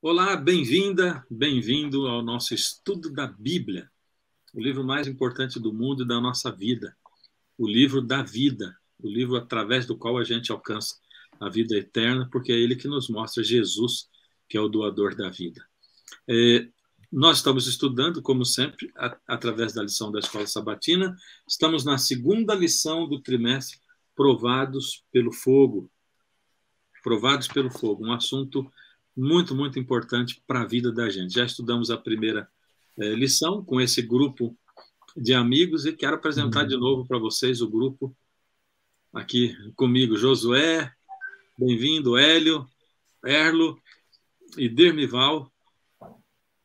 Olá, bem-vinda, bem-vindo ao nosso estudo da Bíblia, o livro mais importante do mundo e da nossa vida, o livro da vida, o livro através do qual a gente alcança a vida eterna, porque é ele que nos mostra Jesus, que é o doador da vida. Nós estamos estudando, como sempre, através da lição da Escola Sabatina, estamos na segunda lição do trimestre, Provados pelo Fogo. Provados pelo Fogo, um assunto muito, muito importante para a vida da gente. Já estudamos a primeira lição com esse grupo de amigos e quero apresentar de novo para vocês o grupo aqui comigo, Josué, bem-vindo, Hélio, Erlo e Dermival,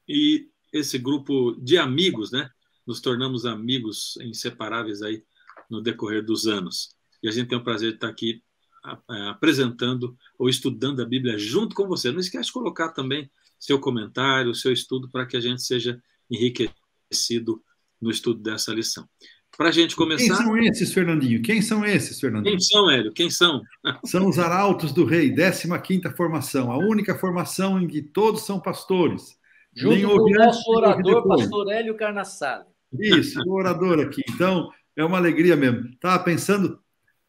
e esse grupo de amigos, né? Nos tornamos amigos inseparáveis aí no decorrer dos anos. E a gente tem o prazer de estar aqui apresentando ou estudando a Bíblia junto com você. Não esquece de colocar também seu comentário, seu estudo, para que a gente seja enriquecido no estudo dessa lição. Para a gente começar... Quem são esses, Fernandinho? Quem são esses, Fernandinho? Quem são, Hélio? Quem são? São os arautos do rei, 15ª formação, a única formação em que todos são pastores. Junto com o nosso orador, pastor Hélio Carnassale. Isso, o orador aqui. Então, é uma alegria mesmo. Estava pensando,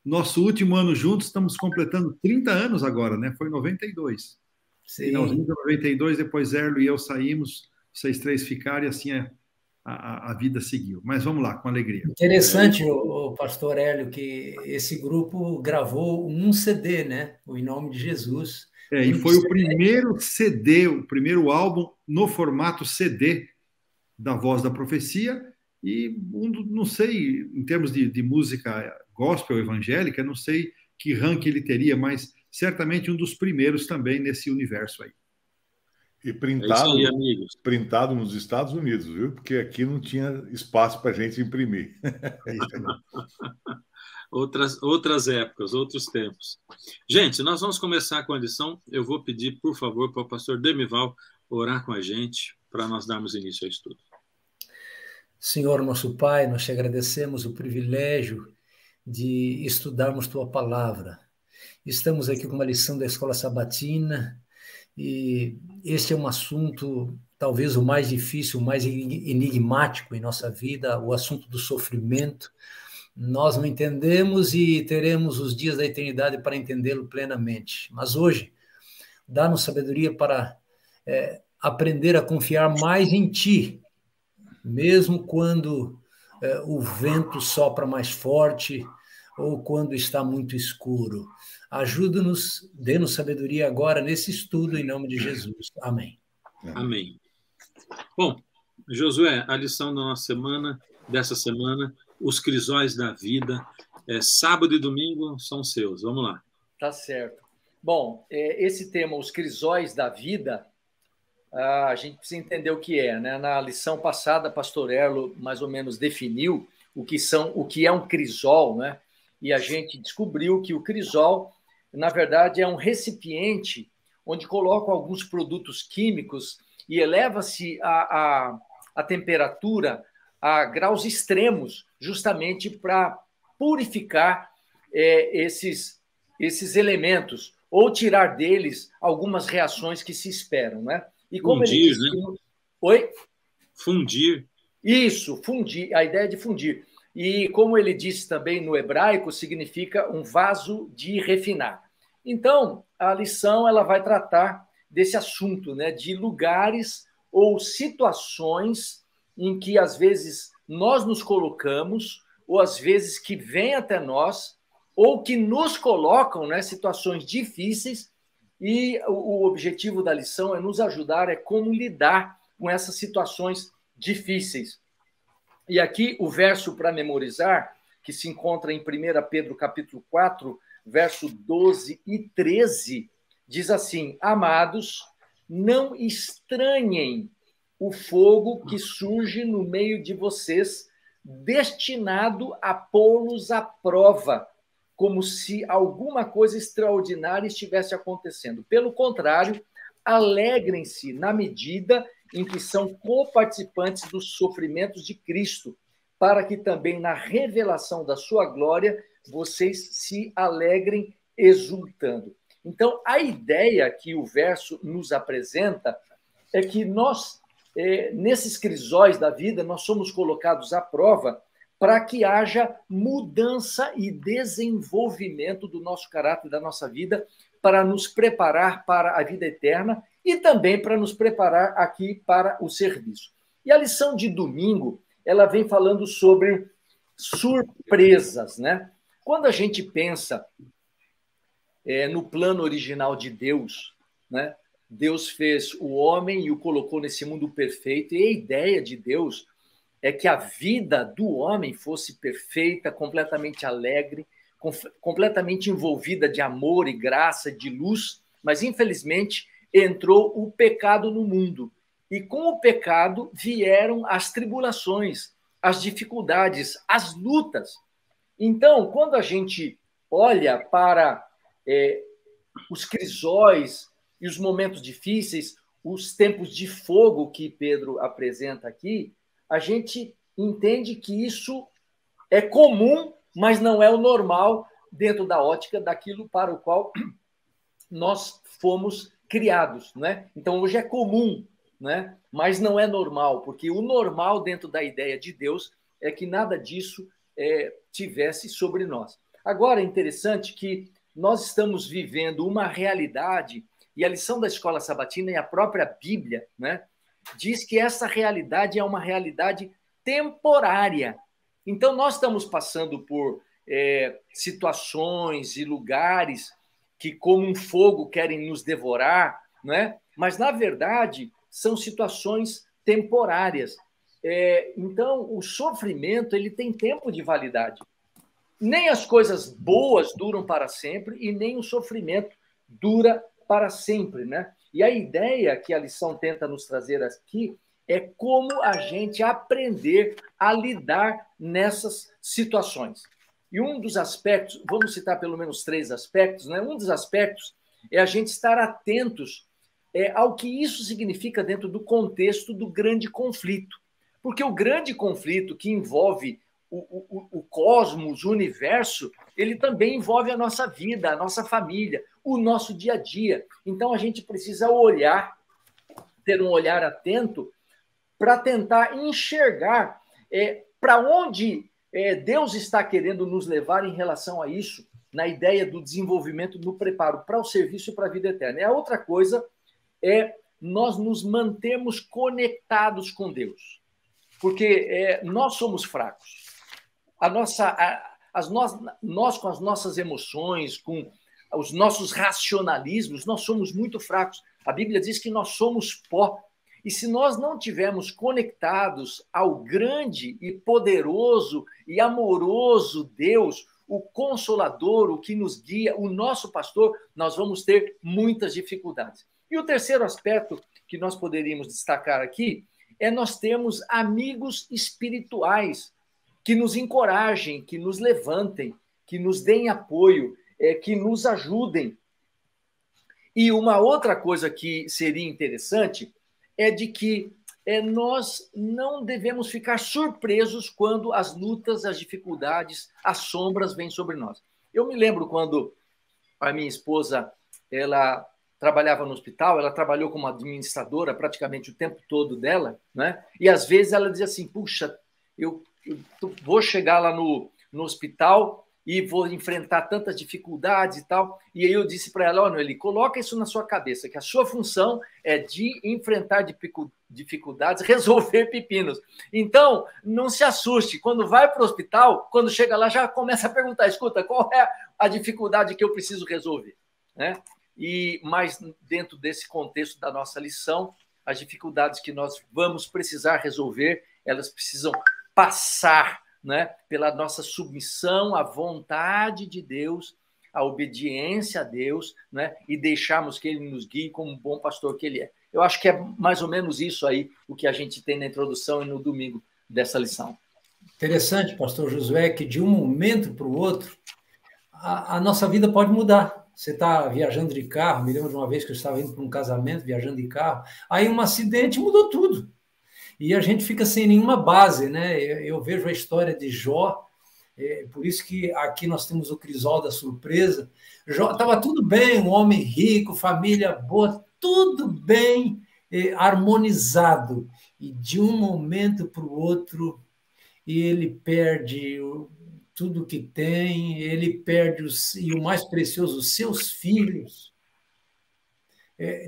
nosso último ano juntos, estamos completando 30 anos agora, né? Foi em 92. Sim. Finalzinho de 92, depois Erlo e eu saímos, vocês três ficaram e assim a vida seguiu. Mas vamos lá, com alegria. Interessante, o pastor Hélio, que esse grupo gravou um CD, né? O Em Nome de Jesus. E foi o primeiro CD, o primeiro álbum no formato CD da Voz da Profecia, e não sei, em termos de música gospel evangélica, não sei que ranking ele teria, mas certamente um dos primeiros também nesse universo aí. E printado nos Estados Unidos, viu? Porque aqui não tinha espaço para a gente imprimir. Outras épocas, outros tempos. Gente, nós vamos começar com a lição. Eu vou pedir, por favor, para o pastor Dermival orar com a gente, para nós darmos início ao estudo. Senhor, nosso Pai, nós te agradecemos o privilégio de estudarmos tua palavra. Estamos aqui com uma lição da Escola Sabatina, e este é um assunto, talvez o mais difícil, o mais enigmático em nossa vida, o assunto do sofrimento. Nós não entendemos e teremos os dias da eternidade para entendê-lo plenamente. Mas hoje, dá-nos sabedoria para aprender a confiar mais em Ti, mesmo quando o vento sopra mais forte ou quando está muito escuro. Ajuda-nos, dê-nos sabedoria agora nesse estudo, em nome de Jesus. Amém. Amém. Bom, Josué, a lição dessa semana, os crisóis da vida, sábado e domingo são seus. Vamos lá. Tá certo. Bom, esse tema, os crisóis da vida, a gente precisa entender o que é, né? Na lição passada, pastor Erlo mais ou menos definiu o que é um crisol, né? E a gente descobriu que o crisol, na verdade, é um recipiente onde colocam alguns produtos químicos e eleva-se a temperatura a graus extremos, justamente para purificar esses elementos ou tirar deles algumas reações que se esperam, né? E como fundir, ele disse, né? Oi? Fundir. Isso, fundir, a ideia de fundir. E como ele disse também no hebraico, significa um vaso de refinar. Então, a lição ela vai tratar desse assunto, né, de lugares ou situações em que, às vezes, nós nos colocamos, ou às vezes que vêm até nós, ou que nos colocam, né, situações difíceis, e o objetivo da lição é nos ajudar como lidar com essas situações difíceis. E aqui o verso para memorizar, que se encontra em 1 Pedro capítulo 4, verso 12 e 13, diz assim: Amados, não estranhem o fogo que surge no meio de vocês, destinado a pô-los à prova, como se alguma coisa extraordinária estivesse acontecendo. Pelo contrário, alegrem-se na medida em que são coparticipantes dos sofrimentos de Cristo, para que também na revelação da sua glória vocês se alegrem exultando. Então, a ideia que o verso nos apresenta é que nós, nesses crisóis da vida, nós somos colocados à prova para que haja mudança e desenvolvimento do nosso caráter, da nossa vida, para nos preparar para a vida eterna e também para nos preparar aqui para o serviço. E a lição de domingo, ela vem falando sobre surpresas, né? Quando a gente pensa no plano original de Deus, né? Deus fez o homem e o colocou nesse mundo perfeito, e a ideia de Deus é que a vida do homem fosse perfeita, completamente alegre, completamente envolvida de amor e graça, de luz, mas, infelizmente, entrou o pecado no mundo. E com o pecado vieram as tribulações, as dificuldades, as lutas. Então, quando a gente olha para os crisóis e os momentos difíceis, os tempos de fogo que Pedro apresenta aqui, a gente entende que isso é comum, mas não é o normal dentro da ótica daquilo para o qual nós fomos criados, né? Então, hoje é comum, né? Mas não é normal, porque o normal dentro da ideia de Deus é que nada disso tivesse sobre nós. Agora, é interessante que nós estamos vivendo uma realidade, e a lição da Escola Sabatina e a própria Bíblia, né, diz que essa realidade é uma realidade temporária. Então, nós estamos passando por situações e lugares que, como um fogo, querem nos devorar, né? Mas, na verdade, são situações temporárias. Então, o sofrimento ele tem tempo de validade. Nem as coisas boas duram para sempre e nem o sofrimento dura para sempre, né? E a ideia que a lição tenta nos trazer aqui é como a gente aprender a lidar nessas situações. E um dos aspectos, vamos citar pelo menos 3 aspectos, né? Um dos aspectos é a gente estar atentos ao que isso significa dentro do contexto do grande conflito. Porque o grande conflito que envolve o cosmos, o universo, ele também envolve a nossa vida, a nossa família, o nosso dia a dia. Então, a gente precisa ter um olhar atento para tentar enxergar para onde Deus está querendo nos levar em relação a isso, na ideia do desenvolvimento, no preparo para o serviço e para a vida eterna. E a outra coisa é nós nos mantermos conectados com Deus, porque nós somos fracos. Nós, com as nossas emoções, com os nossos racionalismos, nós somos muito fracos. A Bíblia diz que nós somos pó. E se nós não tivermos conectados ao grande e poderoso e amoroso Deus, o Consolador, o que nos guia, o nosso pastor, nós vamos ter muitas dificuldades. E o terceiro aspecto que nós poderíamos destacar aqui é nós termos amigos espirituais que nos encorajem, que nos levantem, que nos deem apoio, que nos ajudem. E uma outra coisa que seria interessante é de que nós não devemos ficar surpresos quando as lutas, as dificuldades, as sombras vêm sobre nós. Eu me lembro quando a minha esposa ela trabalhava no hospital, ela trabalhou como administradora praticamente o tempo todo dela, né? E às vezes ela dizia assim, puxa, eu vou chegar lá no hospital e vou enfrentar tantas dificuldades e tal. E aí eu disse para ela, Noeli, coloca isso na sua cabeça, que a sua função é de enfrentar dificuldades, resolver pepinos. Então, não se assuste. Quando vai para o hospital, quando chega lá, já começa a perguntar, escuta, qual é a dificuldade que eu preciso resolver? Né? Mas dentro desse contexto da nossa lição, as dificuldades que nós vamos precisar resolver, elas precisam passar, né, pela nossa submissão à vontade de Deus, à obediência a Deus, né, e deixarmos que Ele nos guie como um bom pastor que Ele é. Eu acho que é mais ou menos isso aí o que a gente tem na introdução e no domingo dessa lição. Interessante, pastor Josué, que de um momento para o outro, a nossa vida pode mudar. Você está viajando de carro, me lembro de uma vez que eu estava indo para um casamento, viajando de carro, aí um acidente mudou tudo. E a gente fica sem nenhuma base, né? Eu vejo a história de Jó, Por isso que aqui nós temos o crisol da surpresa. Estava tudo bem, um homem rico, família boa, tudo bem, harmonizado. E de um momento para o outro, ele perde tudo que tem, ele perde e o mais precioso, os seus filhos.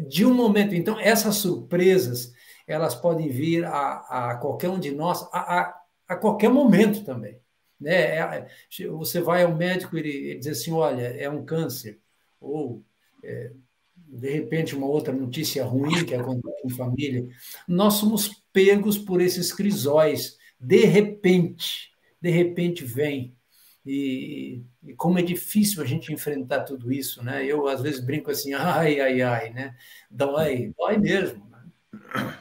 De um momento. Então, essas surpresas, elas podem vir a qualquer um de nós, a qualquer momento também. Né? Você vai ao médico e ele diz assim, olha, é um câncer, ou de repente uma outra notícia ruim que acontece em família. Nós somos pegos por esses crisóis, de repente vem. E como é difícil a gente enfrentar tudo isso, né? Eu às vezes brinco assim, ai, né? Dói mesmo. Né?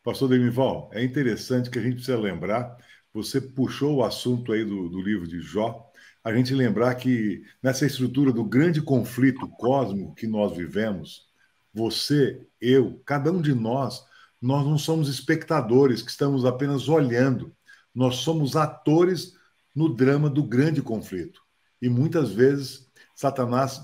Pastor Demival, é interessante que a gente precisa lembrar. Você puxou o assunto aí do livro de Jó, a gente lembrar que nessa estrutura do grande conflito cósmico que nós vivemos, você, eu, cada um de nós não somos espectadores que estamos apenas olhando, nós somos atores no drama do grande conflito. E muitas vezes Satanás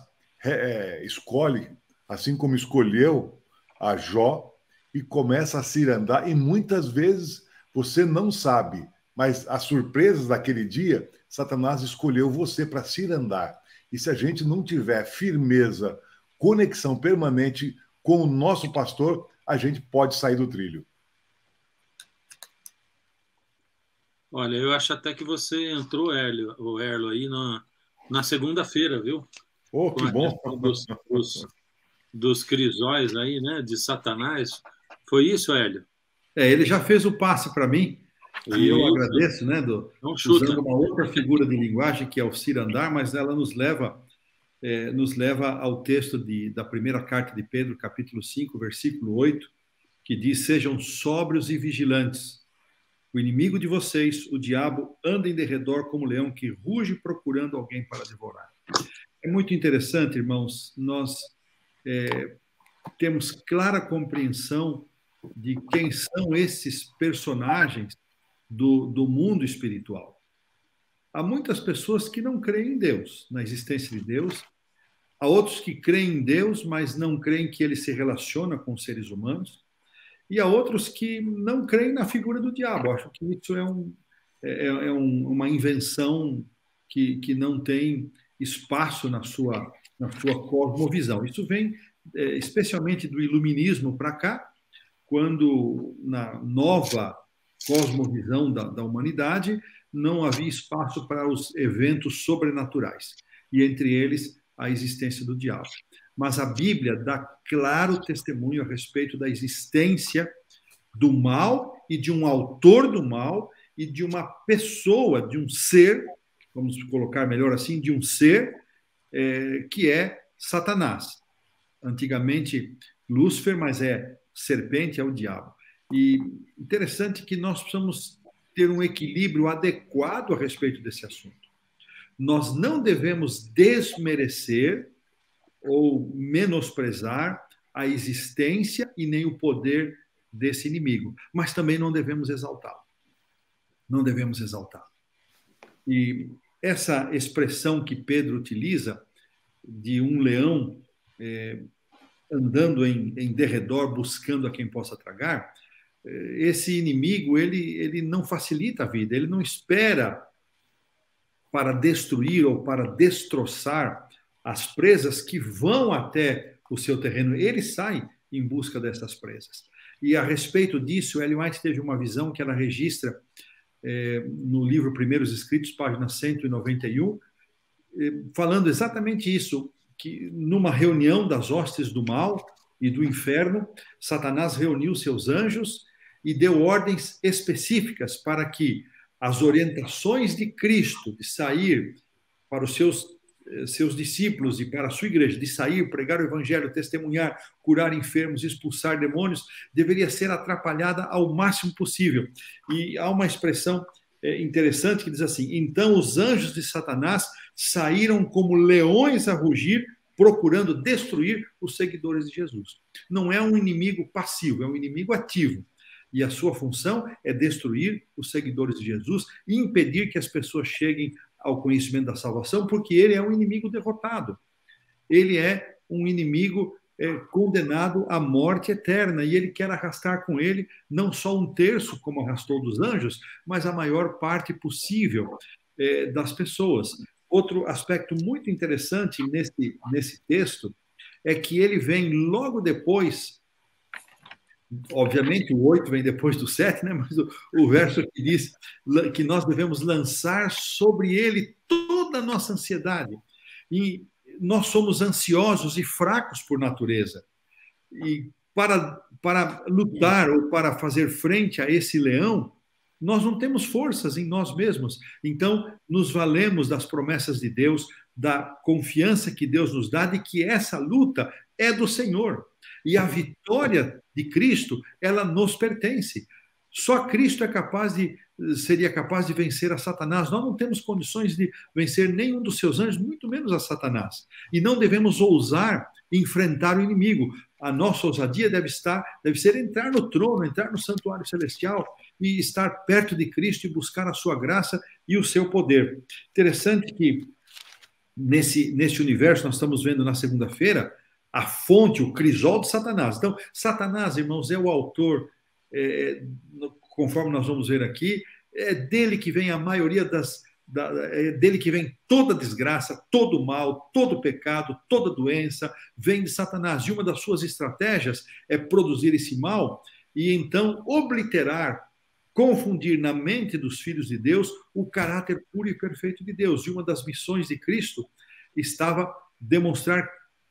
escolhe, assim como escolheu a Jó, e começa a cirandar, e muitas vezes você não sabe, mas as surpresas daquele dia, Satanás escolheu você para cirandar. E se a gente não tiver firmeza, conexão permanente com o nosso pastor, a gente pode sair do trilho. Olha, eu acho até que você entrou, Erlo, aí na segunda-feira, viu? Oh, que bom! Dos crisóis aí, né? De Satanás. Foi isso, Hélio? Ele já fez o passe para mim. E eu agradeço, né, usando uma outra figura de linguagem, que é o cirandar, mas ela nos leva ao texto da primeira carta de Pedro, capítulo 5, versículo 8, que diz, sejam sóbrios e vigilantes. O inimigo de vocês, o diabo, anda em derredor como leão que ruge procurando alguém para devorar. É muito interessante, irmãos, nós temos clara compreensão de quem são esses personagens do mundo espiritual. Há muitas pessoas que não creem em Deus, na existência de Deus. Há outros que creem em Deus, mas não creem que ele se relaciona com os seres humanos. E há outros que não creem na figura do diabo. Acho que isso uma invenção que não tem espaço na sua cosmovisão. Isso vem especialmente do iluminismo para cá, quando na nova cosmovisão da humanidade não havia espaço para os eventos sobrenaturais, e entre eles a existência do diabo. Mas a Bíblia dá claro testemunho a respeito da existência do mal e de um autor do mal e de uma pessoa, de um ser, vamos colocar melhor assim, de um ser que é Satanás. Antigamente Lúcifer, mas serpente, é o diabo. E interessante que nós precisamos ter um equilíbrio adequado a respeito desse assunto. Nós não devemos desmerecer ou menosprezar a existência e nem o poder desse inimigo, mas também não devemos exaltá-lo. Não devemos exaltá-lo. E essa expressão que Pedro utiliza de um leão andando em derredor, buscando a quem possa tragar, esse inimigo, ele não facilita a vida, ele não espera para destruir ou para destroçar as presas que vão até o seu terreno. Ele sai em busca dessas presas. E a respeito disso, Ellen White teve uma visão que ela registra no livro Primeiros Escritos, página 191, falando exatamente isso, que numa reunião das hostes do mal e do inferno, Satanás reuniu seus anjos e deu ordens específicas para que as orientações de Cristo de sair para os seus discípulos e para a sua igreja, de sair, pregar o evangelho, testemunhar, curar enfermos, expulsar demônios, deveria ser atrapalhada ao máximo possível. E há uma expressão interessante que diz assim: então os anjos de Satanás saíram como leões a rugir, procurando destruir os seguidores de Jesus. Não é um inimigo passivo, é um inimigo ativo. E a sua função é destruir os seguidores de Jesus e impedir que as pessoas cheguem ao conhecimento da salvação, porque ele é um inimigo derrotado. Ele é um inimigo condenado à morte eterna, e ele quer arrastar com ele não só um terço, como arrastou dos anjos, mas a maior parte possível das pessoas. Outro aspecto muito interessante nesse texto é que ele vem logo depois, obviamente o 8 vem depois do 7, né? Mas o verso que diz que nós devemos lançar sobre ele toda a nossa ansiedade. E nós somos ansiosos e fracos por natureza. E para lutar ou para fazer frente a esse leão, nós não temos forças em nós mesmos. Então, nos valemos das promessas de Deus, da confiança que Deus nos dá de que essa luta é do Senhor. E a vitória de Cristo, ela nos pertence. Só Cristo seria capaz de vencer a Satanás. Nós não temos condições de vencer nenhum dos seus anjos, muito menos a Satanás. E não devemos ousar enfrentar o inimigo. A nossa ousadia deve ser entrar no trono, entrar no santuário celestial e estar perto de Cristo e buscar a sua graça e o seu poder. Interessante que nesse universo nós estamos vendo na segunda-feira a fonte, o crisol de Satanás. Então, Satanás, irmãos, é o autor, conforme nós vamos ver aqui, é dele que vem a maioria é dele que vem toda desgraça, todo mal, todo pecado, toda doença, vem de Satanás. E uma das suas estratégias é produzir esse mal e então obliterar, confundir na mente dos filhos de Deus o caráter puro e perfeito de Deus. E uma das missões de Cristo estava demonstrar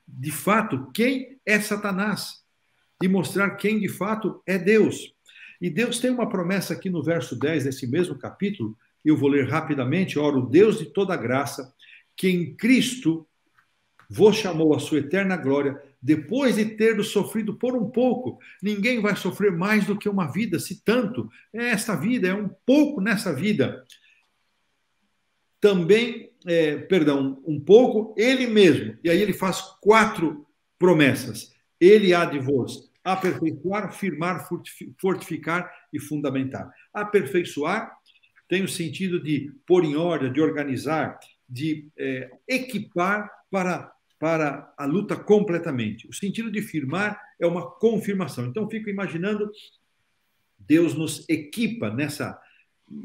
de fato quem é Satanás e mostrar quem de fato é Deus. E Deus tem uma promessa aqui no verso 10 desse mesmo capítulo, eu vou ler rapidamente. Ora, o Deus de toda graça, que em Cristo vos chamou à sua eterna glória, depois de ter sofrido por um pouco. Ninguém vai sofrer mais do que uma vida, se tanto é esta vida, é um pouco nessa vida. Também, um pouco, ele mesmo. E aí ele faz 4 promessas. Ele há de vos aperfeiçoar, firmar, fortificar e fundamentar. Aperfeiçoar tem o sentido de pôr em ordem, de organizar, de equipar para a luta completamente. O sentido de firmar é uma confirmação. Então, fico imaginando, Deus nos equipa nessa...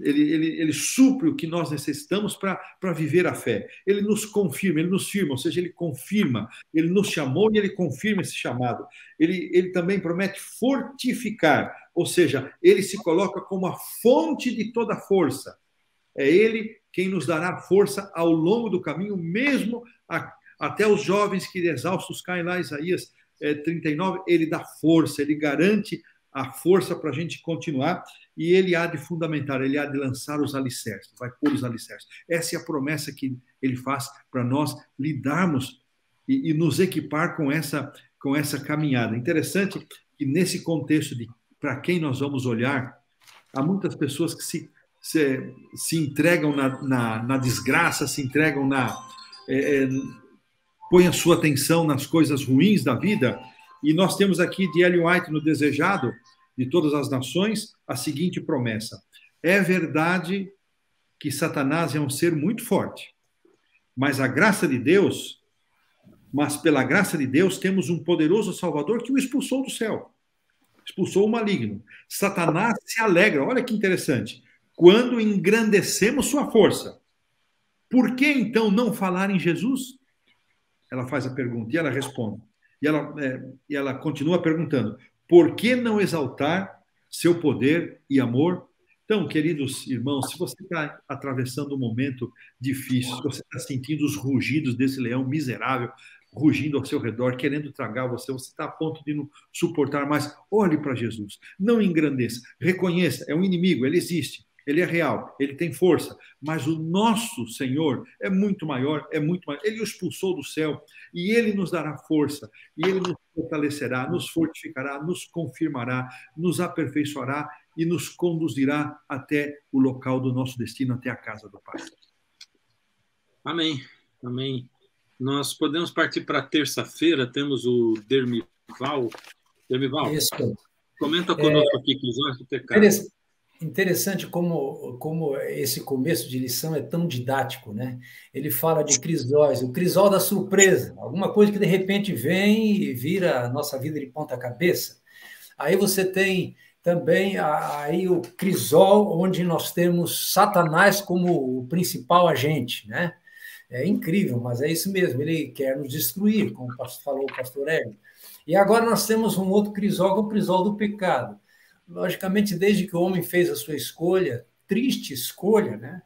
Ele supre o que nós necessitamos para viver a fé. Ele nos confirma, ele nos firma, ou seja, ele confirma. Ele nos chamou e ele confirma esse chamado. Ele também promete fortificar, ou seja, ele se coloca como a fonte de toda força. É ele quem nos dará força ao longo do caminho, mesmo até os jovens que exaustos caem lá, Isaías 39, ele dá força, ele garante a força para a gente continuar, e ele há de fundamentar, ele há de lançar os alicerces, vai pôr os alicerces. Essa é a promessa que ele faz para nós lidarmos e nos equipar com essa caminhada. Interessante que nesse contexto de para quem nós vamos olhar, há muitas pessoas que se entregam na desgraça, se entregam põem a sua atenção nas coisas ruins da vida. E nós temos aqui de Ellen White, no Desejado de Todas as Nações, a seguinte promessa: é verdade que Satanás é um ser muito forte, mas pela graça de Deus temos um poderoso Salvador que o expulsou do céu, expulsou o maligno. Satanás se alegra, olha que interessante, quando engrandecemos sua força. Por que então não falar em Jesus? Ela faz a pergunta e ela responde. E ela continua perguntando: por que não exaltar seu poder e amor? Então, queridos irmãos, se você está atravessando um momento difícil, se você está sentindo os rugidos desse leão miserável rugindo ao seu redor, querendo tragar você está a ponto de não suportar mais, olhe para Jesus, não engrandeça, reconheça, é um inimigo, ele existe, ele é real, ele tem força, mas o nosso Senhor é muito maior, ele o expulsou do céu e ele nos dará força, e ele nos fortalecerá, nos fortificará, nos confirmará, nos aperfeiçoará e nos conduzirá até o local do nosso destino, até a casa do Pai. Amém, amém. Nós podemos partir para terça-feira, temos o Dermival. Dermival, isso. Comenta conosco aqui, que os anjos do pecado. Interessante como esse começo de lição é tão didático, né? Ele fala de crisóis, o crisol da surpresa, alguma coisa que de repente vem e vira a nossa vida de ponta cabeça. Aí você tem também aí o crisol, onde nós temos Satanás como o principal agente, né? É incrível, mas é isso mesmo, ele quer nos destruir, como falou o pastor Hélio. E agora nós temos um outro crisol, que é o crisol do pecado. Logicamente, desde que o homem fez a sua escolha, triste escolha, né?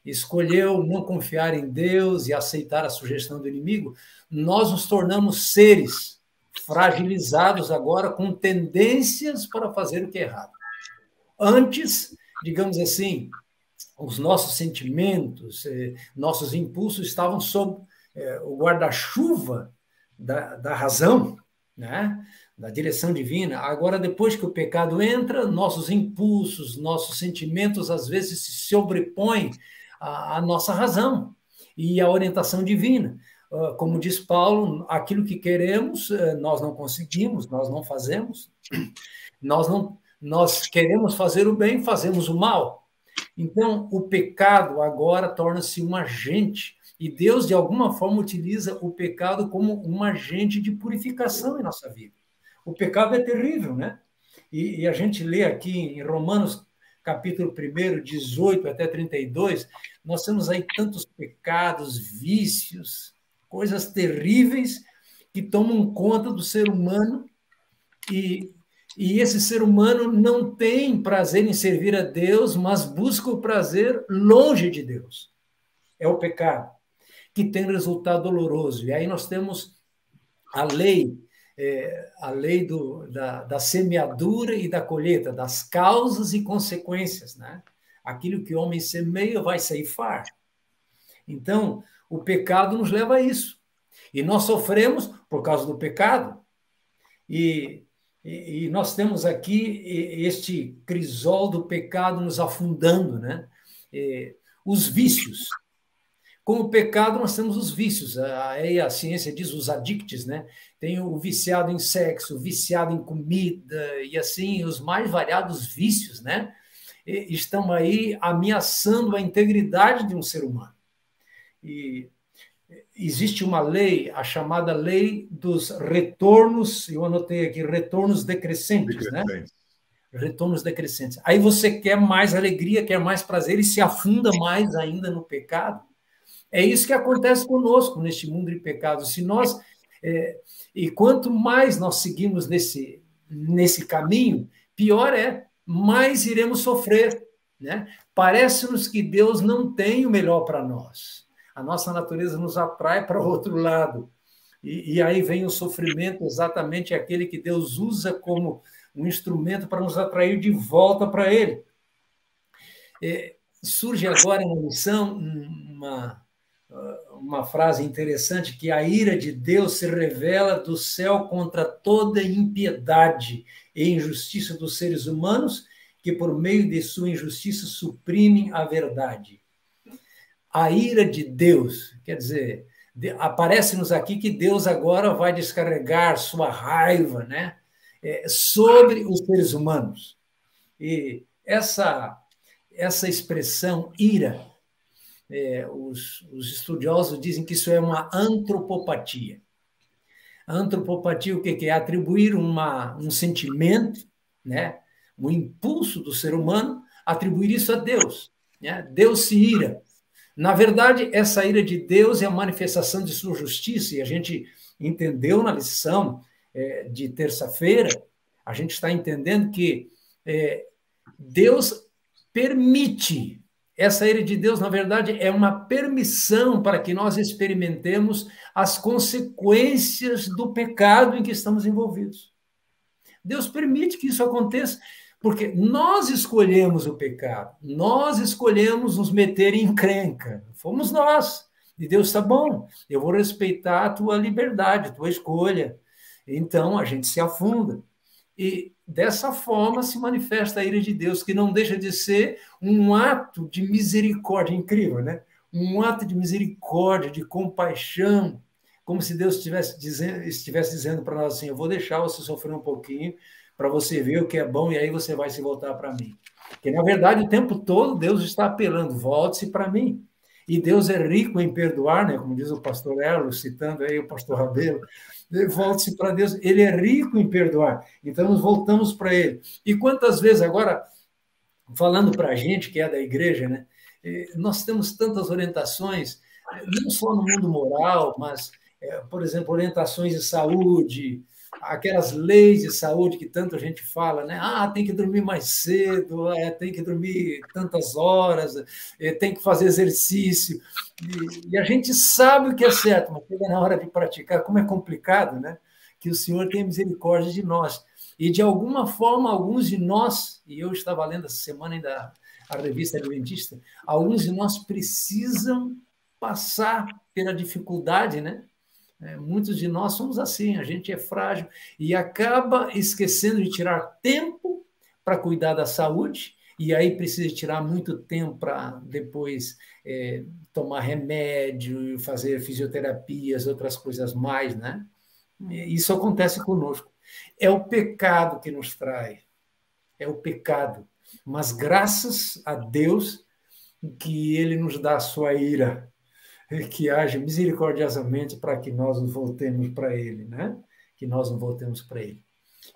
Escolheu não confiar em Deus e aceitar a sugestão do inimigo, nós nos tornamos seres fragilizados agora com tendências para fazer o que é errado. Antes, digamos assim, os nossos sentimentos, nossos impulsos estavam sob o guarda-chuva da razão, né? Da direção divina. Agora, depois que o pecado entra, nossos impulsos, nossos sentimentos, às vezes, se sobrepõem à nossa razão e à orientação divina. Como diz Paulo, aquilo que queremos, nós não conseguimos, nós não fazemos. Nós queremos fazer o bem, fazemos o mal. Então, o pecado agora torna-se um agente, e Deus, de alguma forma, utiliza o pecado como um agente de purificação em nossa vida. O pecado é terrível, né? E a gente lê aqui em Romanos, capítulo 1, 18 até 32, nós temos aí tantos pecados, vícios, coisas terríveis que tomam conta do ser humano, e esse ser humano não tem prazer em servir a Deus, mas busca o prazer longe de Deus. É o pecado, que tem resultado doloroso. E aí nós temos a lei da semeadura e da colheita, das causas e consequências, né? Aquilo que o homem semeia vai ceifar. Então, o pecado nos leva a isso. E nós sofremos por causa do pecado. E nós temos aqui este crisol do pecado nos afundando, né? Os vícios. Com o pecado, nós temos os vícios. Aí a ciência diz os addicts, né? Tem o viciado em sexo, o viciado em comida, e assim, os mais variados vícios, né? Estão aí ameaçando a integridade de um ser humano. E existe uma lei, a chamada lei dos retornos, eu anotei aqui, retornos decrescentes, né? Retornos decrescentes. Aí você quer mais alegria, quer mais prazer e se afunda mais ainda no pecado. É isso que acontece conosco neste mundo de pecados. Se nós e quanto mais nós seguimos nesse caminho, pior é, mais iremos sofrer, né? Parece-nos que Deus não tem o melhor para nós. A nossa natureza nos atrai para o outro lado. E aí vem o sofrimento, exatamente aquele que Deus usa como um instrumento para nos atrair de volta para Ele. Surge agora na lição uma frase interessante, que a ira de Deus se revela do céu contra toda impiedade e injustiça dos seres humanos, que por meio de sua injustiça suprimem a verdade. A ira de Deus, quer dizer, aparece-nos aqui que Deus agora vai descarregar sua raiva, né, sobre os seres humanos. E essa expressão ira, os estudiosos dizem que isso é uma antropopatia. A antropopatia, o que é? Atribuir um sentimento, né, um impulso do ser humano, atribuir isso a Deus, né? Deus se ira. Na verdade, essa ira de Deus é a manifestação de sua justiça, e a gente entendeu na lição de terça-feira, a gente está entendendo que Deus permite. Essa ira de Deus, na verdade, é uma permissão para que nós experimentemos as consequências do pecado em que estamos envolvidos. Deus permite que isso aconteça, porque nós escolhemos o pecado, nós escolhemos nos meter em encrenca, fomos nós. E Deus está bom, eu vou respeitar a tua liberdade, a tua escolha. Então, a gente se afunda. E dessa forma se manifesta a ira de Deus, que não deixa de ser um ato de misericórdia, incrível, né? Um ato de misericórdia, de compaixão, como se Deus estivesse dizendo para nós assim: eu vou deixar você sofrer um pouquinho, para você ver o que é bom, e aí você vai se voltar para mim. Porque, na verdade, o tempo todo Deus está apelando, volte-se para mim. E Deus é rico em perdoar, né? Como diz o pastor Erlo, citando aí o pastor Rabelo, volte-se para Deus, ele é rico em perdoar. Então, nós voltamos para ele. E quantas vezes, agora, falando para a gente que é da igreja, né? Nós temos tantas orientações, não só no mundo moral, mas, por exemplo, orientações de saúde, aquelas leis de saúde que tanta gente fala, né? Ah, tem que dormir mais cedo, tem que dormir tantas horas, tem que fazer exercício. E a gente sabe o que é certo, mas chega na hora de praticar, como é complicado, né? Que o Senhor tenha misericórdia de nós. E, de alguma forma, alguns de nós, e eu estava lendo essa semana ainda a revista Adventista, alguns de nós precisam passar pela dificuldade, né? Muitos de nós somos assim, a gente é frágil e acaba esquecendo de tirar tempo para cuidar da saúde, e aí precisa tirar muito tempo para depois tomar remédio, fazer fisioterapias, outras coisas mais, né? Isso acontece conosco. É o pecado que nos trai, é o pecado. Mas graças a Deus que Ele nos dá a sua ira, que age misericordiosamente para que nós nos voltemos para Ele, né? Que nós nos voltemos para Ele.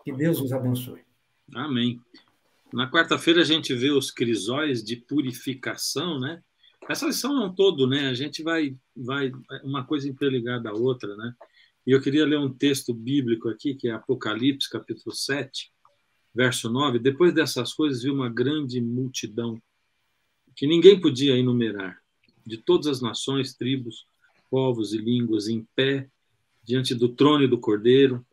Que Deus nos abençoe. Amém. Na quarta-feira a gente vê os crisóis de purificação, né? Essa lição é um todo, né? A gente vai uma coisa interligada à outra, né? E eu queria ler um texto bíblico aqui, que é Apocalipse, capítulo 7, verso 9. Depois dessas coisas, vi uma grande multidão que ninguém podia enumerar, de todas as nações, tribos, povos e línguas, em pé, diante do trono e do Cordeiro,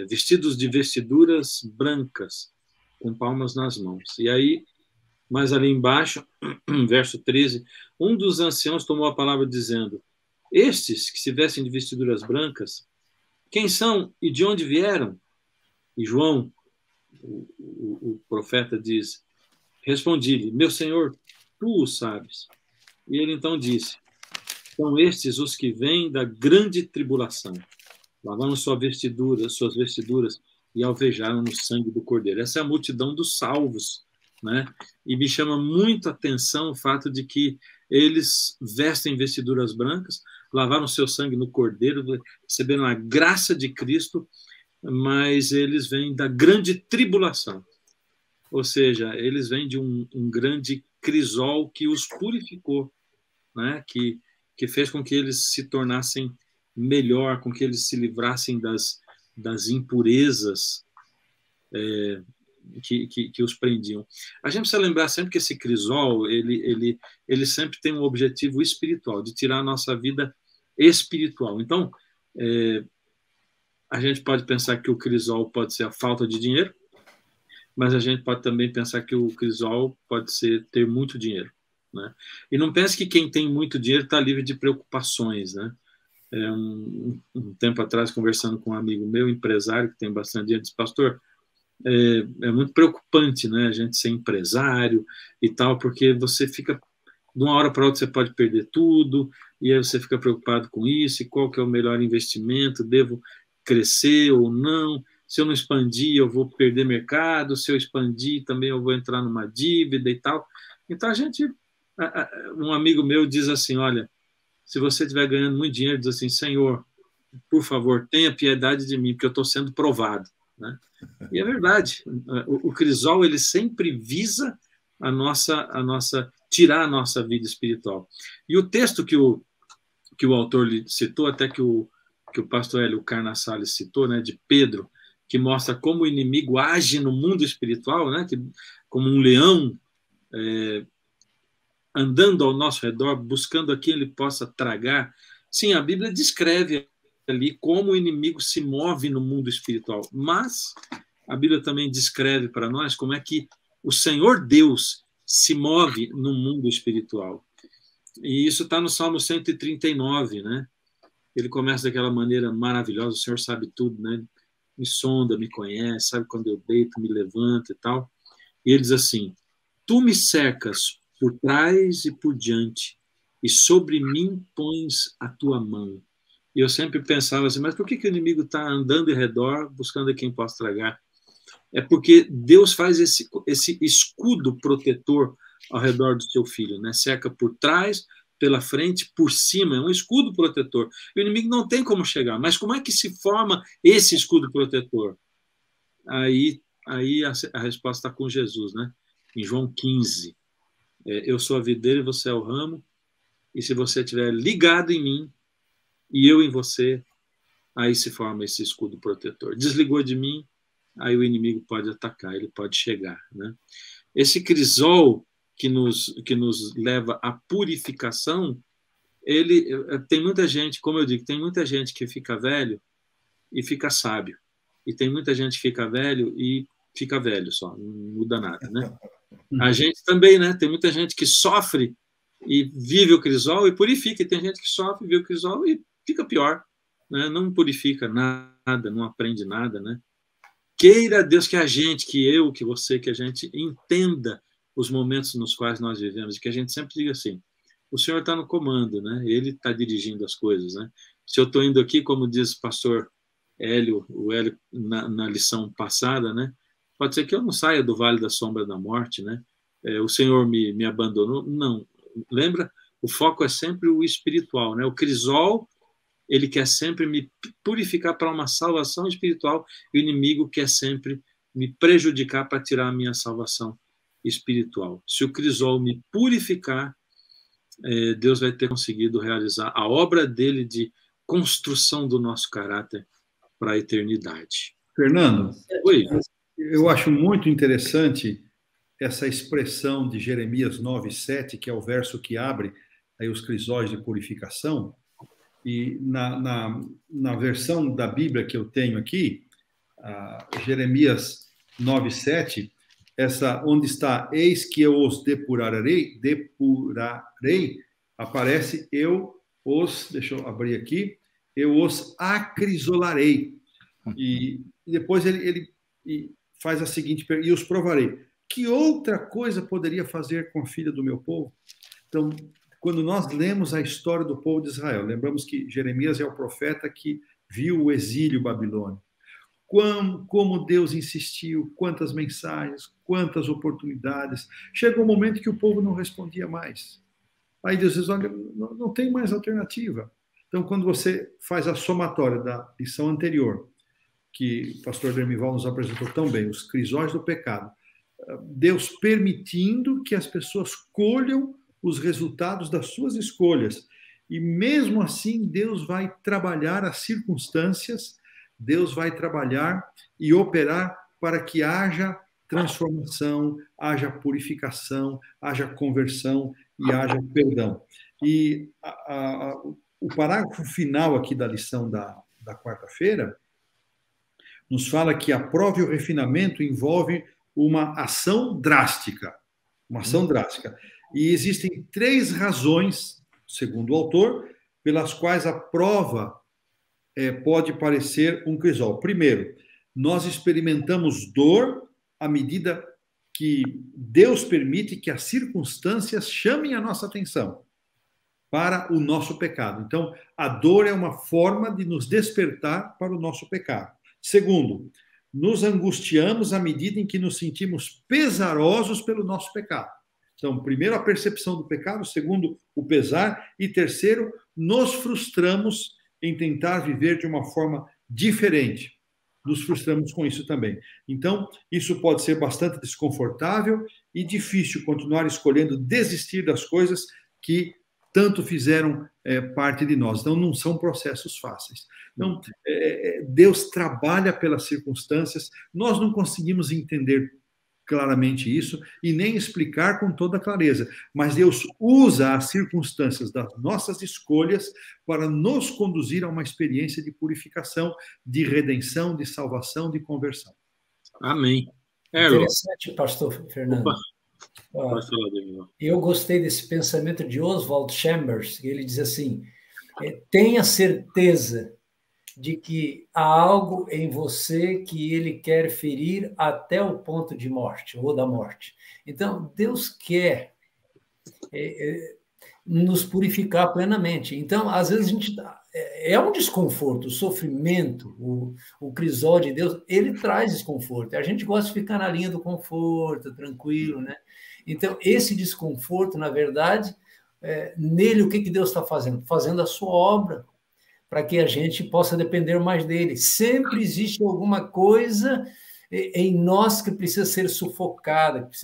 vestidos de vestiduras brancas, com palmas nas mãos. E aí, mais ali embaixo, verso 13, um dos anciãos tomou a palavra dizendo: estes que se vestem de vestiduras brancas, quem são e de onde vieram? E João, o profeta, diz: respondi-lhe, meu senhor, tu o sabes. E ele então disse: são estes os que vêm da grande tribulação, lavaram suas vestiduras e alvejaram no sangue do Cordeiro. Essa é a multidão dos salvos, né? E me chama muito a atenção o fato de que eles vestem vestiduras brancas, lavaram seu sangue no Cordeiro, receberam a graça de Cristo, mas eles vêm da grande tribulação. Ou seja, eles vêm de um grande crisol que os purificou, né? Que fez com que eles se tornassem melhor, com que eles se livrassem das impurezas que os prendiam. A gente precisa lembrar sempre que esse crisol, ele sempre tem um objetivo espiritual, de tirar a nossa vida espiritual. Então, a gente pode pensar que o crisol pode ser a falta de dinheiro, mas a gente pode também pensar que o crisol pode ser ter muito dinheiro, né? E não pense que quem tem muito dinheiro está livre de preocupações, né? Um tempo atrás, conversando com um amigo meu, empresário, que tem bastante dinheiro, disse: pastor, é muito preocupante, né, a gente ser empresário e tal, porque você fica, de uma hora para outra, você pode perder tudo, e aí você fica preocupado com isso, e qual que é o melhor investimento, devo crescer ou não, se eu não expandir, eu vou perder mercado, se eu expandir, também eu vou entrar numa dívida e tal. Então, um amigo meu diz assim: olha, se você estiver ganhando muito dinheiro, diz assim: Senhor, por favor, tenha piedade de mim, porque eu estou sendo provado, né? E é verdade. O crisol, ele sempre visa tirar a nossa vida espiritual. E o texto que o autor citou, até que o pastor Hélio Carnassales citou, né, de Pedro, que mostra como o inimigo age no mundo espiritual, né, como um leão andando ao nosso redor, buscando a quem ele possa tragar. Sim, a Bíblia descreve ali como o inimigo se move no mundo espiritual, mas a Bíblia também descreve para nós como é que o Senhor Deus se move no mundo espiritual. E isso está no Salmo 139, né? Ele começa daquela maneira maravilhosa: o Senhor sabe tudo, né? Me sonda, me conhece, sabe quando eu deito, me levanto e tal. E ele diz assim: tu me cercas por trás e por diante, e sobre mim pões a tua mão. E eu sempre pensava assim: mas por que o inimigo está andando em redor, buscando a quem possa tragar? é porque Deus faz esse escudo protetor ao redor do seu filho, né? Cerca por trás, pela frente, por cima, é um escudo protetor. E o inimigo não tem como chegar. Mas como é que se forma esse escudo protetor? Aí a resposta está com Jesus, né? Em João 15. Eu sou a videira e você é o ramo, e se você estiver ligado em mim e eu em você, aí se forma esse escudo protetor. Desligou de mim, aí o inimigo pode atacar, ele pode chegar, né? Esse crisol que nos leva à purificação, tem muita gente, como eu digo, tem muita gente que fica velho e fica sábio. E tem muita gente que fica velho e fica velho só, não muda nada, né? A gente também, né? Tem muita gente que sofre e vive o crisol e purifica. E tem gente que sofre, vive o crisol e fica pior, né? Não purifica nada, não aprende nada, né? Queira Deus que a gente, que eu, que você, que a gente entenda os momentos nos quais nós vivemos e que a gente sempre diga assim, o Senhor está no comando, né? Ele está dirigindo as coisas, né? Se eu estou indo aqui, como diz o pastor Hélio, o Hélio na lição passada, né? Pode ser que eu não saia do vale da sombra da morte, né? O Senhor me abandonou. Não. Lembra? O foco é sempre o espiritual, né? O crisol, ele quer sempre me purificar para uma salvação espiritual e o inimigo quer sempre me prejudicar para tirar a minha salvação espiritual. Se o crisol me purificar, Deus vai ter conseguido realizar a obra dele de construção do nosso caráter para a eternidade. Fernando, oi. Eu acho muito interessante essa expressão de Jeremias 9:7, que é o verso que abre aí os crisóis de purificação. E na versão da Bíblia que eu tenho aqui, Jeremias 9:7, essa onde está, eis que eu os depurarei, aparece deixa eu abrir aqui, eu os acrisolarei. E depois ele faz a seguinte pergunta, e os provarei. Que outra coisa poderia fazer com a filha do meu povo? Então, quando nós lemos a história do povo de Israel, lembramos que Jeremias é o profeta que viu o exílio babilônico. Como Deus insistiu, quantas mensagens, quantas oportunidades. Chegou um momento que o povo não respondia mais. Aí Deus diz, olha, não tem mais alternativa. Então, quando você faz a somatória da lição anterior, que o pastor Dermival nos apresentou tão bem, os crisóis do pecado, Deus permitindo que as pessoas colham os resultados das suas escolhas. E mesmo assim, Deus vai trabalhar as circunstâncias, Deus vai trabalhar e operar para que haja transformação, haja purificação, haja conversão e haja perdão. E o parágrafo final aqui da lição da quarta-feira nos fala que a prova e o refinamento envolve uma ação drástica. Uma ação drástica. E existem 3 razões, segundo o autor, pelas quais a prova pode parecer um crisol. Primeiro, nós experimentamos dor à medida que Deus permite que as circunstâncias chamem a nossa atenção para o nosso pecado. Então, a dor é uma forma de nos despertar para o nosso pecado. Segundo, nos angustiamos à medida em que nos sentimos pesarosos pelo nosso pecado. Então, primeiro, a percepção do pecado, segundo, o pesar, e terceiro, nos frustramos em tentar viver de uma forma diferente. Nos frustramos com isso também. Então, isso pode ser bastante desconfortável e difícil continuar escolhendo desistir das coisas que tanto fizeram parte de nós. Então, não são processos fáceis. Então, Deus trabalha pelas circunstâncias, nós não conseguimos entender claramente isso e nem explicar com toda clareza, mas Deus usa as circunstâncias das nossas escolhas para nos conduzir a uma experiência de purificação, de redenção, de salvação, de conversão. Amém. Interessante, pastor Fernando. Eu gostei desse pensamento de Oswald Chambers, que ele diz assim, tenha certeza de que há algo em você que ele quer ferir até o ponto de morte, ou da morte. Então, Deus quer nos purificar plenamente. Então, às vezes, é um desconforto, o sofrimento, o crisol de Deus, ele traz desconforto. A gente gosta de ficar na linha do conforto, tranquilo, né? Então, esse desconforto, na verdade, nele, o que Deus está fazendo? Fazendo a sua obra, para que a gente possa depender mais dele. Sempre existe alguma coisa em nós que precisa ser sufocada, que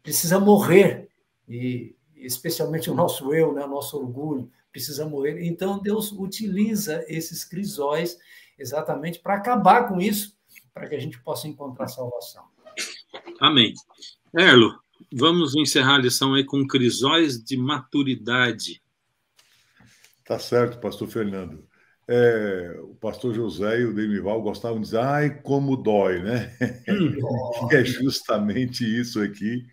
precisa morrer, e especialmente o nosso eu, né, o nosso orgulho, precisa morrer. Então, Deus utiliza esses crisóis exatamente para acabar com isso, para que a gente possa encontrar salvação. Amém. Erlo, vamos encerrar a lição aí com crisóis de maturidade. Tá certo, pastor Fernando. O pastor José e o Demival gostavam de dizer, ai, como dói, né? É justamente isso aqui.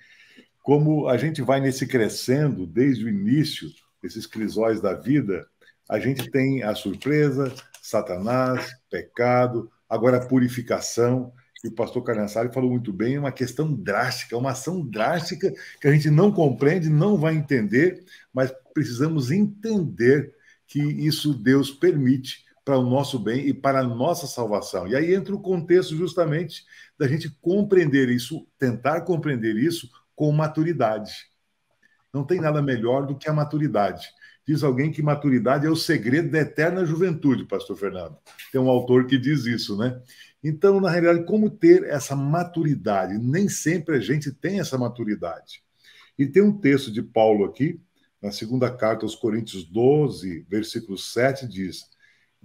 Como a gente vai nesse crescendo desde o início, esses crisóis da vida, a gente tem a surpresa, Satanás, pecado, agora a purificação, e o pastor Carnassari falou muito bem, é uma questão drástica, uma ação drástica que a gente não compreende, não vai entender, mas precisamos entender que isso Deus permite para o nosso bem e para a nossa salvação. E aí entra o contexto justamente da gente compreender isso, tentar compreender isso com maturidade. Não tem nada melhor do que a maturidade. Diz alguém que maturidade é o segredo da eterna juventude, pastor Fernando. Tem um autor que diz isso, né? Então, na realidade, como ter essa maturidade? Nem sempre a gente tem essa maturidade. E tem um texto de Paulo aqui, na segunda carta aos Coríntios 12, versículo 7, diz: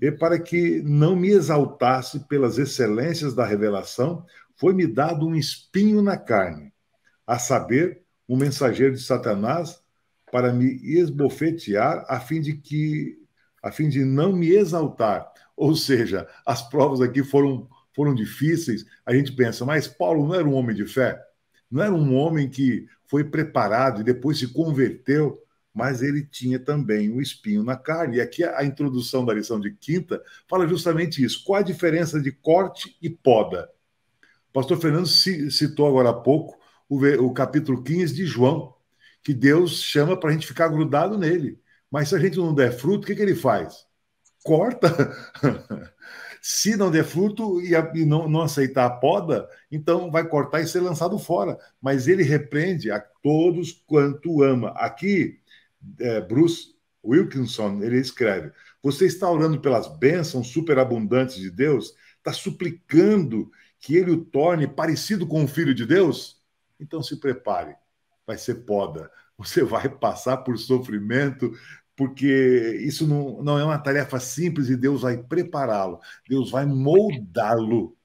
e para que não me exaltasse pelas excelências da revelação, foi-me dado um espinho na carne, a saber, um mensageiro de Satanás, para me esbofetear, a fim de não me exaltar. Ou seja, as provas aqui foram difíceis. A gente pensa, mas Paulo não era um homem de fé? Não era um homem que foi preparado e depois se converteu? Mas ele tinha também um espinho na carne. E aqui a introdução da lição de quinta fala justamente isso. Qual a diferença de corte e poda? O pastor Fernando citou agora há pouco o capítulo 15 de João, que Deus chama para a gente ficar grudado nele. Mas se a gente não der fruto, o que ele faz? Corta. Se não der fruto e não aceitar a poda, então vai cortar e ser lançado fora. Mas ele repreende a todos quanto ama. Aqui, Bruce Wilkinson, ele escreve: você está orando pelas bênçãos superabundantes de Deus? Está suplicando que ele o torne parecido com o Filho de Deus? Então se prepare, vai ser poda. Você vai passar por sofrimento, porque isso não é uma tarefa simples e Deus vai prepará-lo. Deus vai moldá-lo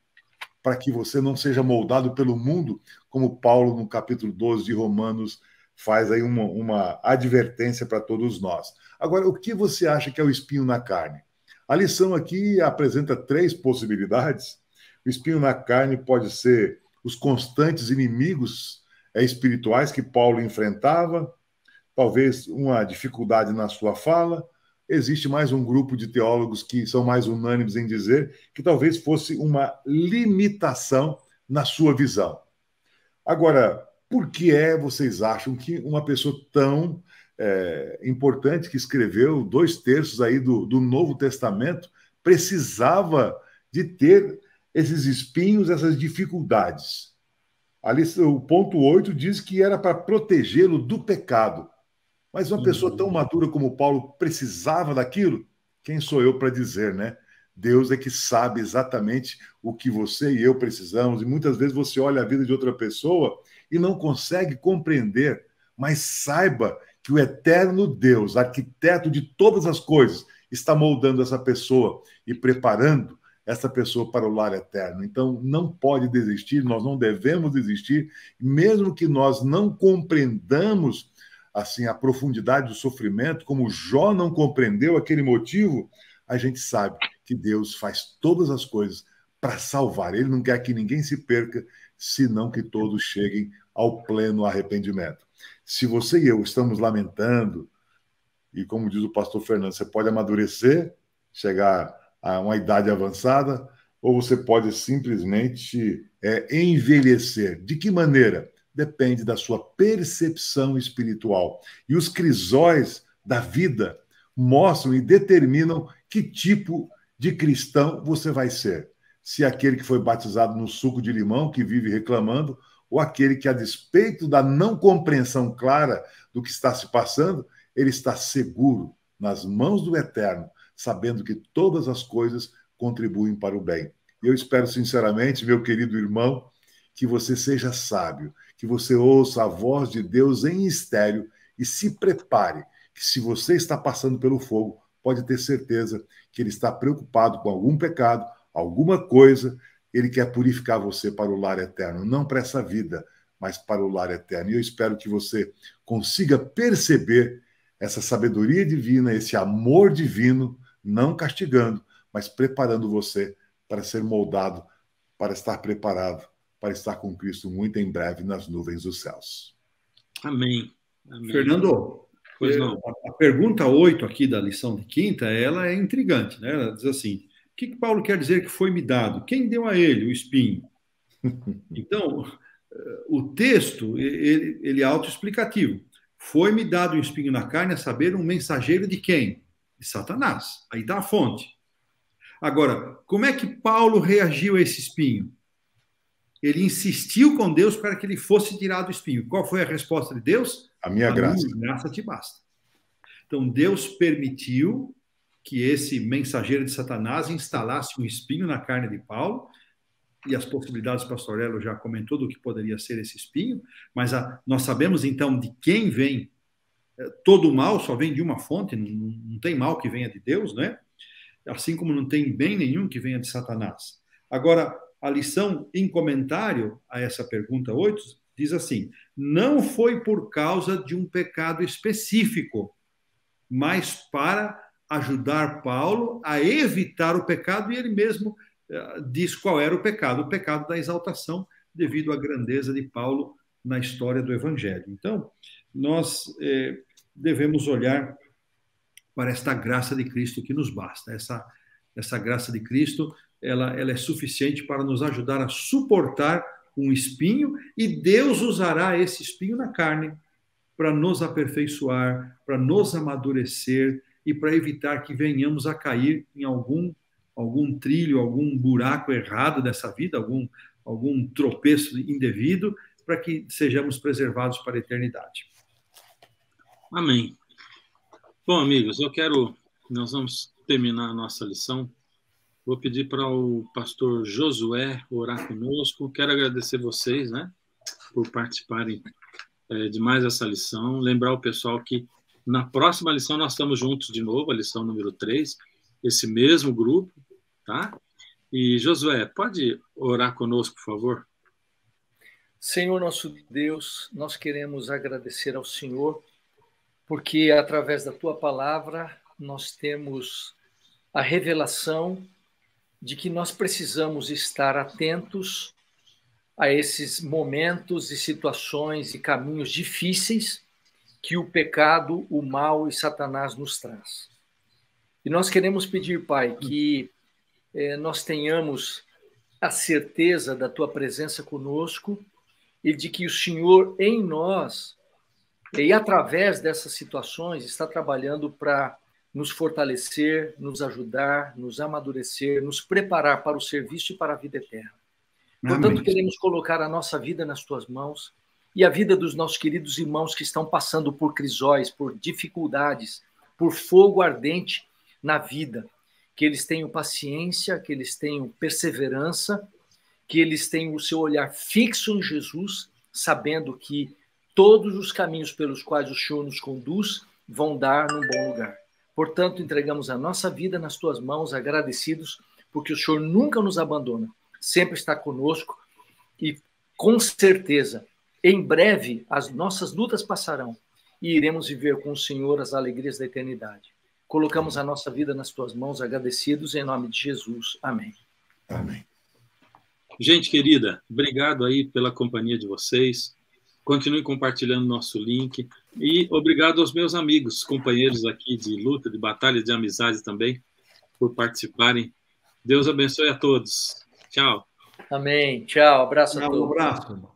para que você não seja moldado pelo mundo, como Paulo, no capítulo 12 de Romanos, faz aí uma advertência para todos nós. Agora, o que você acha que é o espinho na carne? A lição aqui apresenta 3 possibilidades. O espinho na carne pode ser os constantes inimigos espirituais que Paulo enfrentava, talvez uma dificuldade na sua fala. Existe mais um grupo de teólogos que são mais unânimes em dizer que talvez fosse uma limitação na sua visão. Agora, por que vocês acham que uma pessoa tão importante, que escreveu 2/3 aí do Novo Testamento, precisava de ter esses espinhos, essas dificuldades? Ali, o ponto 8 diz que era para protegê-lo do pecado. Mas uma pessoa tão madura como Paulo precisava daquilo? Quem sou eu para dizer, né? Deus é que sabe exatamente o que você e eu precisamos. E muitas vezes você olha a vida de outra pessoa e não consegue compreender. Mas saiba que o eterno Deus, arquiteto de todas as coisas, está moldando essa pessoa e preparando essa pessoa para o lar eterno. Então, não pode desistir, nós não devemos desistir, mesmo que nós não compreendamos assim a profundidade do sofrimento, como Jó não compreendeu aquele motivo, a gente sabe que Deus faz todas as coisas para salvar. Ele não quer que ninguém se perca, senão que todos cheguem ao pleno arrependimento. Se você e eu estamos lamentando, e como diz o pastor Fernando, você pode amadurecer, chegar a uma idade avançada, ou você pode simplesmente envelhecer. De que maneira? Depende da sua percepção espiritual. E os crisóis da vida mostram e determinam que tipo de cristão você vai ser. Se aquele que foi batizado no suco de limão, que vive reclamando, ou aquele que, a despeito da não compreensão clara do que está se passando, ele está seguro nas mãos do Eterno, sabendo que todas as coisas contribuem para o bem. E eu espero sinceramente, meu querido irmão, que você seja sábio, que você ouça a voz de Deus em estéreo e se prepare, que se você está passando pelo fogo, pode ter certeza que ele está preocupado com algum pecado, alguma coisa, ele quer purificar você para o lar eterno, não para essa vida, mas para o lar eterno. E eu espero que você consiga perceber essa sabedoria divina, esse amor divino, não castigando, mas preparando você para ser moldado, para estar preparado, para estar com Cristo muito em breve nas nuvens dos céus. Amém. Amém. Fernando, pois não. A pergunta 8 aqui da lição de quinta, ela é intrigante, né? Ela diz assim: o que Paulo quer dizer que foi-me dado? Quem deu a ele o espinho? Então, o texto, ele é autoexplicativo. Foi-me dado um espinho na carne, a saber, um mensageiro de quem? De Satanás. Aí está a fonte. Agora, como é que Paulo reagiu a esse espinho? Ele insistiu com Deus para que ele fosse tirado o espinho. Qual foi a resposta de Deus? A minha graça. A minha graça te basta. Então, Deus permitiu que esse mensageiro de Satanás instalasse um espinho na carne de Paulo, e as possibilidades, o pastor Elo já comentou do que poderia ser esse espinho, mas nós sabemos, então, de quem vem todo o mal, só vem de uma fonte, não tem mal que venha de Deus, né? Assim como não tem bem nenhum que venha de Satanás. Agora, a lição em comentário a essa pergunta 8 diz assim: não foi por causa de um pecado específico, mas para ajudar Paulo a evitar o pecado, e ele mesmo diz qual era o pecado da exaltação, devido à grandeza de Paulo na história do Evangelho. Então, nós devemos olhar para esta graça de Cristo que nos basta. Essa graça de Cristo, ela é suficiente para nos ajudar a suportar um espinho, e Deus usará esse espinho na carne para nos aperfeiçoar, para nos amadurecer e para evitar que venhamos a cair em algum trilho, algum buraco errado dessa vida, algum tropeço indevido, para que sejamos preservados para a eternidade. Amém. Bom, amigos, nós vamos terminar a nossa lição. Vou pedir para o pastor Josué orar conosco. Quero agradecer vocês, né, por participarem de mais essa lição. Lembrar o pessoal que na próxima lição nós estamos juntos de novo, a lição número 3, esse mesmo grupo, tá? E Josué, pode orar conosco, por favor? Senhor nosso Deus, nós queremos agradecer ao Senhor, porque através da Tua palavra nós temos a revelação de que nós precisamos estar atentos a esses momentos e situações e caminhos difíceis que o pecado, o mal e Satanás nos traz. E nós queremos pedir, Pai, que nós tenhamos a certeza da Tua presença conosco e de que o Senhor em nós, e através dessas situações, está trabalhando para nos fortalecer, nos ajudar, nos amadurecer, nos preparar para o serviço e para a vida eterna. Portanto, queremos colocar a nossa vida nas Tuas mãos e a vida dos nossos queridos irmãos que estão passando por crisóis, por dificuldades, por fogo ardente na vida. Que eles tenham paciência, que eles tenham perseverança, que eles tenham o seu olhar fixo em Jesus, sabendo que todos os caminhos pelos quais o Senhor nos conduz vão dar num bom lugar. Portanto, entregamos a nossa vida nas Tuas mãos, agradecidos, porque o Senhor nunca nos abandona, sempre está conosco e, com certeza, em breve as nossas lutas passarão e iremos viver com o Senhor as alegrias da eternidade. Colocamos a nossa vida nas Tuas mãos, agradecidos, em nome de Jesus. Amém. Amém. Gente querida, obrigado aí pela companhia de vocês. Continue compartilhando nosso link. E obrigado aos meus amigos, companheiros aqui de luta, de batalha, de amizade também, por participarem. Deus abençoe a todos. Tchau. Amém. Tchau. Abraço a todos. Um abraço.